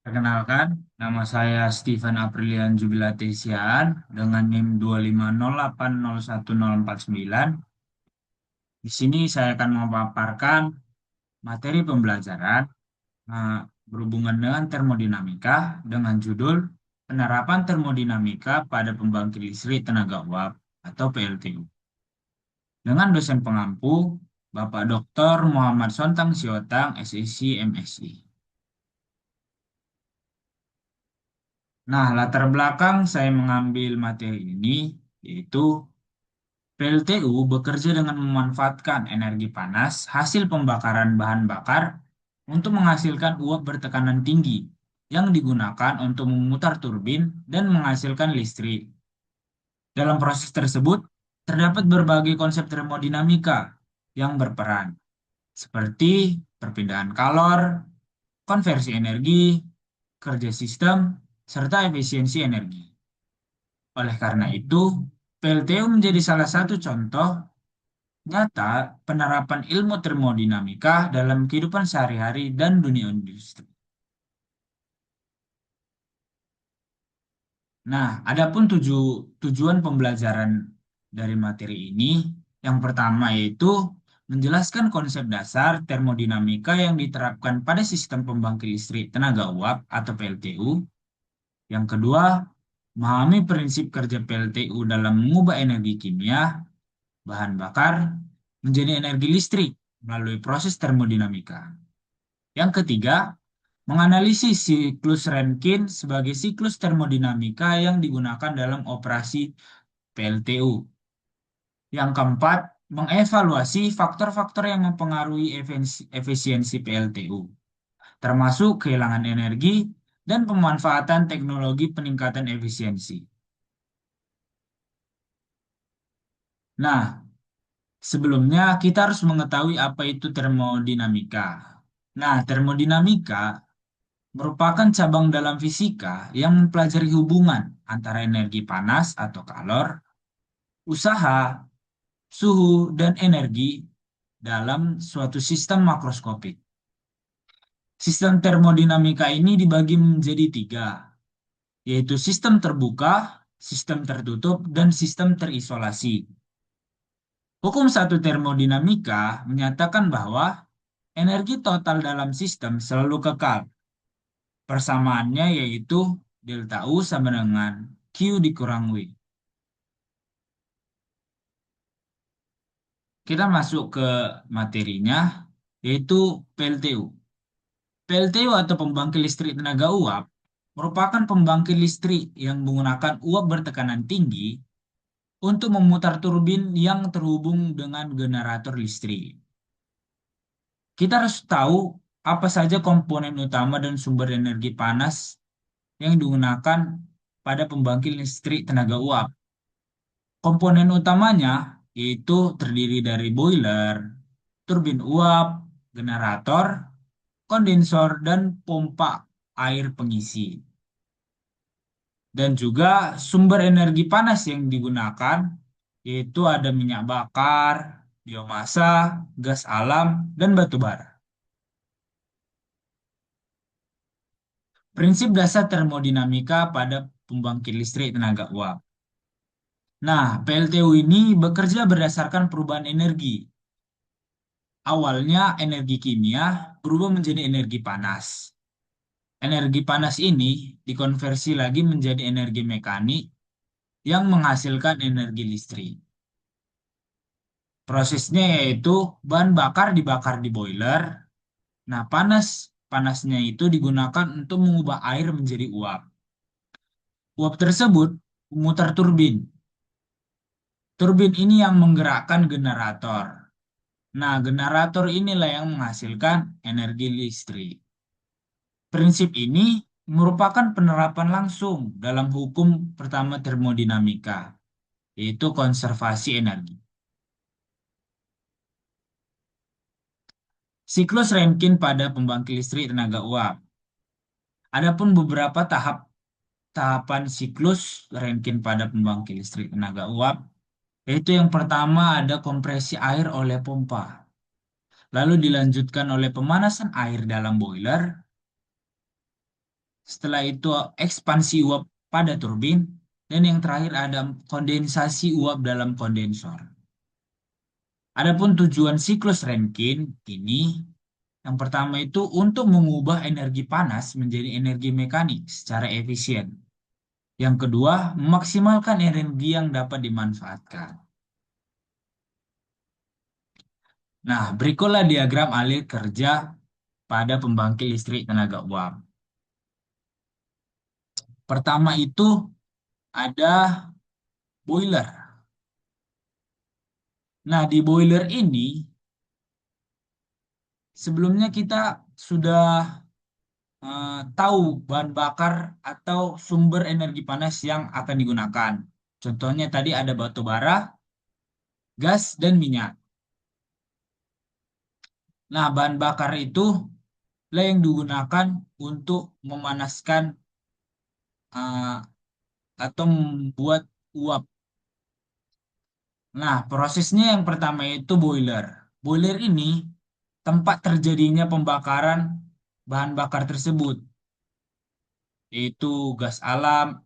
Perkenalkan, nama saya Steven Aprilian Jubilatesian dengan NIM 250801049. Di sini saya akan memaparkan materi pembelajaran eh, berhubungan dengan termodinamika dengan judul Penerapan Termodinamika pada Pembangkit Listrik Tenaga Uap atau PLTU. Dengan dosen pengampu Bapak Dr. Muhammad Sontang Siotang, SSC, MSI. Nah, latar belakang saya mengambil materi ini yaitu PLTU bekerja dengan memanfaatkan energi panas hasil pembakaran bahan bakar untuk menghasilkan uap bertekanan tinggi yang digunakan untuk memutar turbin dan menghasilkan listrik. Dalam proses tersebut, terdapat berbagai konsep termodinamika yang berperan, seperti perpindahan kalor, konversi energi, kerja sistem, serta efisiensi energi. Oleh karena itu, PLTU menjadi salah satu contoh nyata penerapan ilmu termodinamika dalam kehidupan sehari-hari dan dunia industri. Nah, adapun tujuan pembelajaran dari materi ini, yang pertama yaitu menjelaskan konsep dasar termodinamika yang diterapkan pada sistem pembangkit listrik tenaga uap atau PLTU. Yang kedua, memahami prinsip kerja PLTU dalam mengubah energi kimia bahan bakar menjadi energi listrik melalui proses termodinamika. Yang ketiga, menganalisis siklus Rankine sebagai siklus termodinamika yang digunakan dalam operasi PLTU. Yang keempat, mengevaluasi faktor-faktor yang mempengaruhi efisiensi PLTU, termasuk kehilangan energi dan pemanfaatan teknologi peningkatan efisiensi. Nah, sebelumnya, kita harus mengetahui apa itu termodinamika. Nah, termodinamika merupakan cabang dalam fisika yang mempelajari hubungan antara energi panas atau kalor, usaha, suhu, dan energi dalam suatu sistem makroskopik. Sistem termodinamika ini dibagi menjadi tiga, yaitu sistem terbuka, sistem tertutup, dan sistem terisolasi. Hukum satu termodinamika menyatakan bahwa energi total dalam sistem selalu kekal. Persamaannya yaitu delta U sama dengan Q dikurang W. Kita masuk ke materinya, yaitu PLTU. PLTU atau pembangkit listrik tenaga uap merupakan pembangkit listrik yang menggunakan uap bertekanan tinggi untuk memutar turbin yang terhubung dengan generator listrik. Kita harus tahu apa saja komponen utama dan sumber energi panas yang digunakan pada pembangkit listrik tenaga uap. Komponen utamanya yaitu terdiri dari boiler, turbin uap, generator, kondensor, dan pompa air pengisi. Dan juga sumber energi panas yang digunakan yaitu ada minyak bakar, biomasa, gas alam, dan batu bara. Prinsip dasar termodinamika pada pembangkit listrik tenaga uap. Nah, PLTU ini bekerja berdasarkan perubahan energi. Awalnya energi kimia berubah menjadi energi panas. Energi panas ini dikonversi lagi menjadi energi mekanik yang menghasilkan energi listrik. Prosesnya yaitu bahan bakar dibakar di boiler. Nah, panasnya itu digunakan untuk mengubah air menjadi uap. Uap tersebut memutar turbin. Turbin ini yang menggerakkan generator. Nah, generator inilah yang menghasilkan energi listrik. Prinsip ini merupakan penerapan langsung dalam hukum pertama termodinamika, yaitu konservasi energi. Siklus Rankine pada pembangkit listrik tenaga uap. Adapun beberapa tahapan siklus Rankine pada pembangkit listrik tenaga uap, yaitu yang pertama ada kompresi air oleh pompa, lalu dilanjutkan oleh pemanasan air dalam boiler, Setelah itu ekspansi uap pada turbin. Dan yang terakhir ada kondensasi uap dalam kondensor. Adapun tujuan siklus Rankine ini, yang pertama itu untuk mengubah energi panas menjadi energi mekanik secara efisien. Yang kedua, memaksimalkan energi yang dapat dimanfaatkan. Nah, berikutlah diagram alir kerja pada pembangkit listrik tenaga uap. Pertama itu ada boiler. Nah, di boiler ini sebelumnya kita sudah tahu bahan bakar atau sumber energi panas yang akan digunakan. Contohnya tadi ada batu bara, gas, dan minyak. Nah, bahan bakar itu lah yang digunakan untuk memanaskan eh, atau membuat uap. Nah, prosesnya yang pertama itu boiler. Boiler ini tempat terjadinya pembakaran bahan bakar tersebut, yaitu gas alam,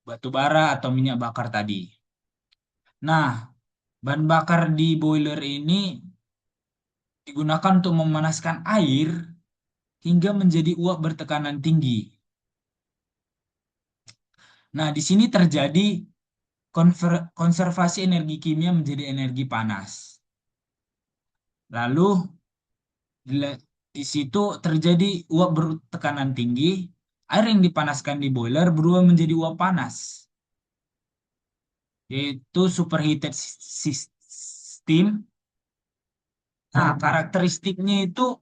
batu bara, atau minyak bakar tadi. Nah, bahan bakar di boiler ini digunakan untuk memanaskan air hingga menjadi uap bertekanan tinggi. Nah, di sini terjadi konservasi energi kimia menjadi energi panas. Lalu di situ terjadi uap bertekanan tinggi, air yang dipanaskan di boiler berubah menjadi uap panas, yaitu superheated steam. Nah, karakteristiknya itu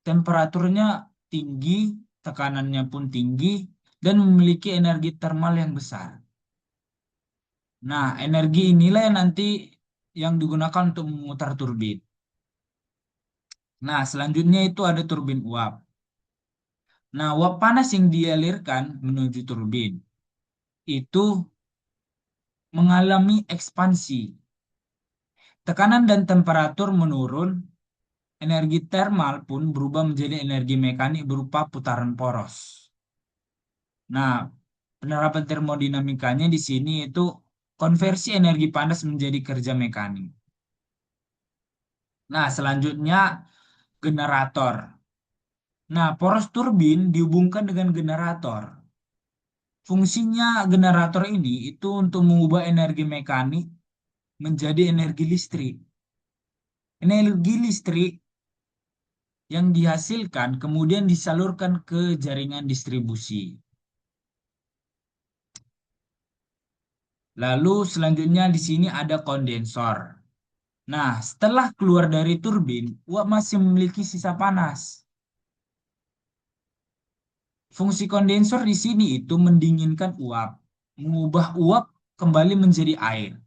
temperaturnya tinggi, tekanannya pun tinggi, dan memiliki energi termal yang besar. Nah, energi inilah yang nanti yang digunakan untuk memutar turbin. Nah, selanjutnya itu ada turbin uap. Nah, uap panas yang dialirkan menuju turbin itu mengalami ekspansi. Tekanan dan temperatur menurun, energi termal pun berubah menjadi energi mekanik berupa putaran poros. Nah, penerapan termodinamikanya di sini itu konversi energi panas menjadi kerja mekanik. Nah, selanjutnya generator. Nah, poros turbin dihubungkan dengan generator. Fungsinya generator ini itu untuk mengubah energi mekanik menjadi energi listrik. Energi listrik yang dihasilkan kemudian disalurkan ke jaringan distribusi. Lalu selanjutnya di sini ada kondensor. Nah, setelah keluar dari turbin, uap masih memiliki sisa panas. Fungsi kondensor di sini itu mendinginkan uap, mengubah uap kembali menjadi air.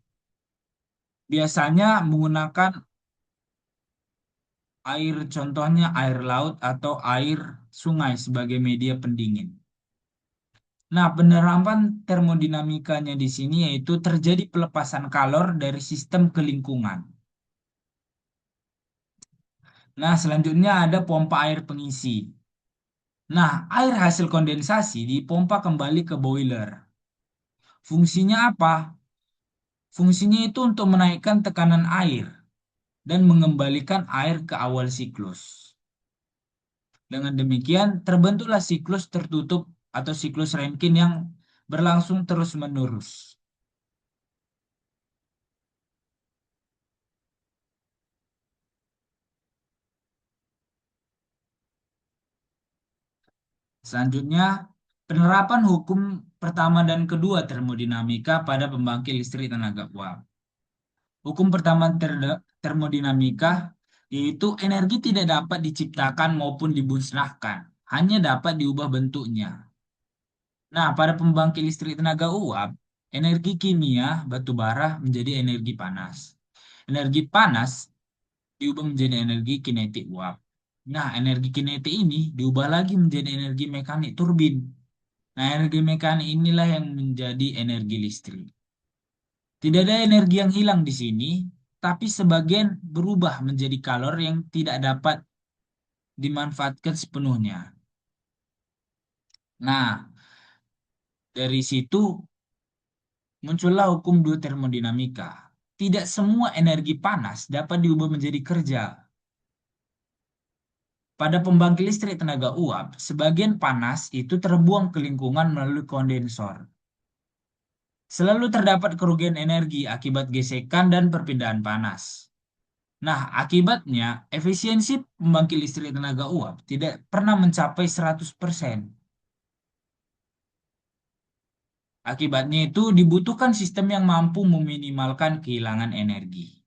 Biasanya menggunakan air, contohnya air laut atau air sungai sebagai media pendingin. Nah, penerapan termodinamikanya di sini yaitu terjadi pelepasan kalor dari sistem ke lingkungan. Nah, selanjutnya ada pompa air pengisi. Nah, air hasil kondensasi dipompa kembali ke boiler. Fungsinya apa? Fungsinya itu untuk menaikkan tekanan air dan mengembalikan air ke awal siklus. Dengan demikian, terbentuklah siklus tertutup atau siklus Rankine yang berlangsung terus-menerus. Selanjutnya, penerapan hukum pertama dan kedua termodinamika pada pembangkit listrik tenaga uap. Hukum pertama termodinamika yaitu energi tidak dapat diciptakan maupun dimusnahkan, hanya dapat diubah bentuknya. Nah, pada pembangkit listrik tenaga uap, energi kimia batu bara menjadi energi panas. Energi panas diubah menjadi energi kinetik uap. Nah, energi kinetik ini diubah lagi menjadi energi mekanik turbin. Nah, energi mekanik inilah yang menjadi energi listrik. Tidak ada energi yang hilang di sini, tapi sebagian berubah menjadi kalor yang tidak dapat dimanfaatkan sepenuhnya. Nah, dari situ muncullah hukum dua termodinamika. Tidak semua energi panas dapat diubah menjadi kerja. Pada pembangkit listrik tenaga uap, sebagian panas itu terbuang ke lingkungan melalui kondensor. Selalu terdapat kerugian energi akibat gesekan dan perpindahan panas. Nah, akibatnya efisiensi pembangkit listrik tenaga uap tidak pernah mencapai 100%. Akibatnya itu dibutuhkan sistem yang mampu meminimalkan kehilangan energi.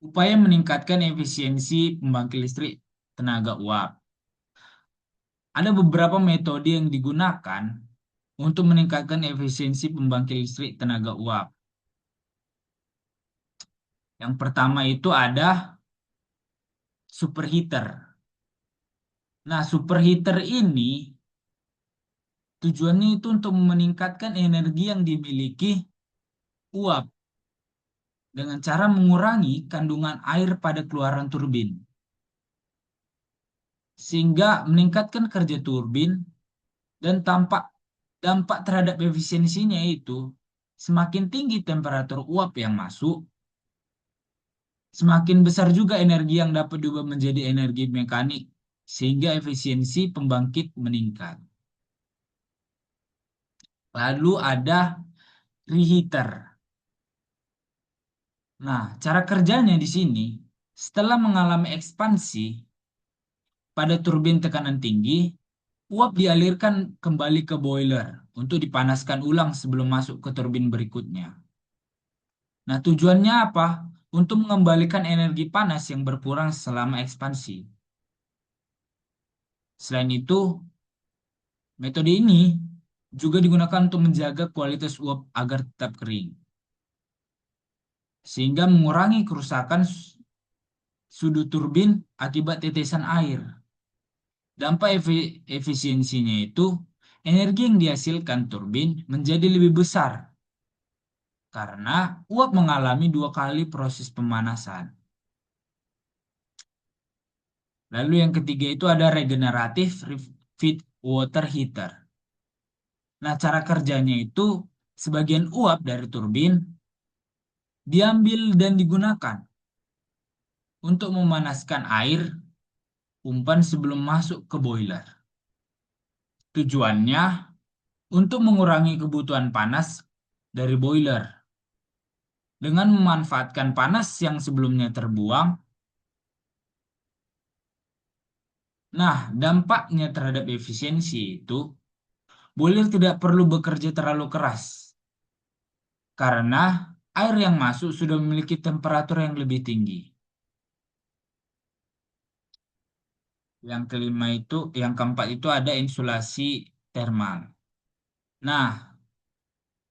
Upaya meningkatkan efisiensi pembangkit listrik tenaga uap. Ada beberapa metode yang digunakan untuk meningkatkan efisiensi pembangkit listrik tenaga uap. Yang pertama itu ada superheater. Nah, superheater ini tujuannya itu untuk meningkatkan energi yang dimiliki uap dengan cara mengurangi kandungan air pada keluaran turbin, sehingga meningkatkan kerja turbin dan dampak terhadap efisiensinya itu semakin tinggi temperatur uap yang masuk, semakin besar juga energi yang dapat diubah menjadi energi mekanik, sehingga efisiensi pembangkit meningkat. Lalu ada reheater. Nah, cara kerjanya di sini, setelah mengalami ekspansi pada turbin tekanan tinggi, uap dialirkan kembali ke boiler untuk dipanaskan ulang sebelum masuk ke turbin berikutnya. Nah, tujuannya apa? Untuk mengembalikan energi panas yang berkurang selama ekspansi. Selain itu, metode ini juga digunakan untuk menjaga kualitas uap agar tetap kering, sehingga mengurangi kerusakan sudut turbin akibat tetesan air. Dampak efisiensinya itu, energi yang dihasilkan turbin menjadi lebih besar karena uap mengalami dua kali proses pemanasan. Lalu yang ketiga itu ada regeneratif feed water heater. Nah, cara kerjanya itu sebagian uap dari turbin diambil dan digunakan untuk memanaskan air umpan sebelum masuk ke boiler. Tujuannya untuk mengurangi kebutuhan panas dari boiler dengan memanfaatkan panas yang sebelumnya terbuang. Nah, dampaknya terhadap efisiensi itu, boiler tidak perlu bekerja terlalu keras karena air yang masuk sudah memiliki temperatur yang lebih tinggi. Yang keempat itu ada insulasi thermal. Nah,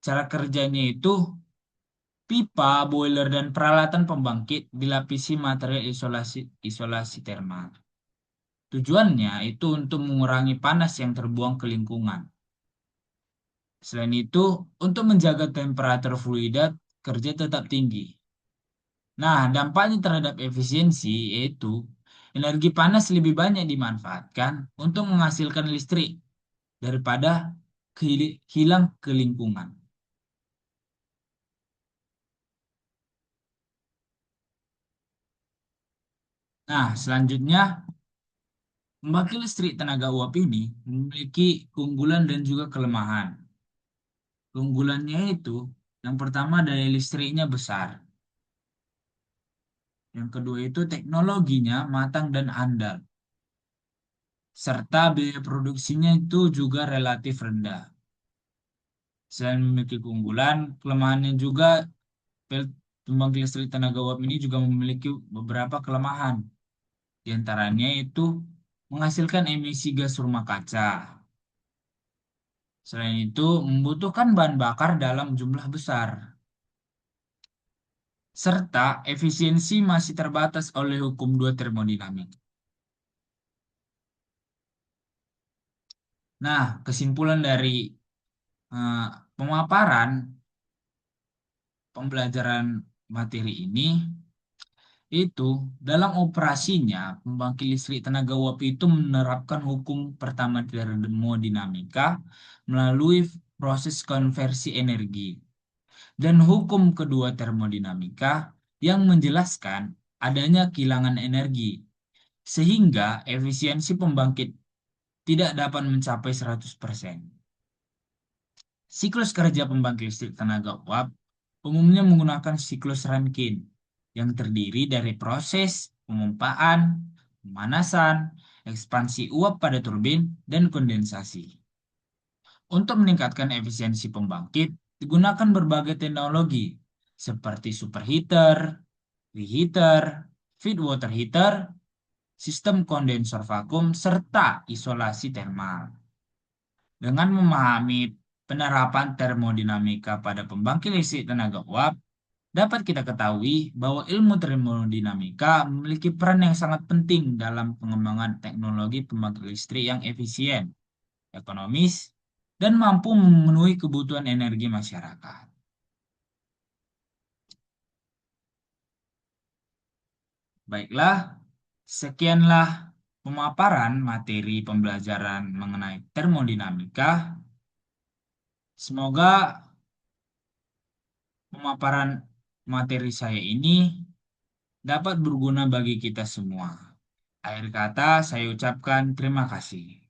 cara kerjanya itu pipa, boiler, dan peralatan pembangkit dilapisi material isolasi isolasi thermal. Tujuannya itu untuk mengurangi panas yang terbuang ke lingkungan. Selain itu, untuk menjaga temperatur fluida kerja tetap tinggi. Nah, dampaknya terhadap efisiensi yaitu energi panas lebih banyak dimanfaatkan untuk menghasilkan listrik daripada hilang ke lingkungan. Nah, selanjutnya, pembangkit listrik tenaga uap ini memiliki keunggulan dan juga kelemahan. Keunggulannya itu, yang pertama daya listriknya besar. Yang kedua itu teknologinya matang dan andal. Serta biaya produksinya itu juga relatif rendah. Selain memiliki keunggulan, kelemahannya juga pembangkit listrik tenaga uap ini juga memiliki beberapa kelemahan. Di antaranya itu menghasilkan emisi gas rumah kaca. Selain itu, membutuhkan bahan bakar dalam jumlah besar. Serta efisiensi masih terbatas oleh hukum dua termodinamika. Nah, kesimpulan dari eh, pemaparan pembelajaran materi ini Itu, dalam operasinya, pembangkit listrik tenaga uap itu menerapkan hukum pertama termodinamika melalui proses konversi energi. Dan hukum kedua termodinamika yang menjelaskan adanya kilangan energi, sehingga efisiensi pembangkit tidak dapat mencapai 100%. Siklus kerja pembangkit listrik tenaga uap umumnya menggunakan siklus Rankine yang terdiri dari proses pemompaan, pemanasan, ekspansi uap pada turbin, dan kondensasi. Untuk meningkatkan efisiensi pembangkit, digunakan berbagai teknologi seperti superheater, reheater, feed water heater, sistem kondensor vakum, serta isolasi termal. Dengan memahami penerapan termodinamika pada pembangkit listrik tenaga uap, dapat kita ketahui bahwa ilmu termodinamika memiliki peran yang sangat penting dalam pengembangan teknologi pembangkit listrik yang efisien, ekonomis, dan mampu memenuhi kebutuhan energi masyarakat. Baiklah, sekianlah pemaparan materi pembelajaran mengenai termodinamika. Semoga pemaparan materi saya ini dapat berguna bagi kita semua. Akhir kata, saya ucapkan terima kasih.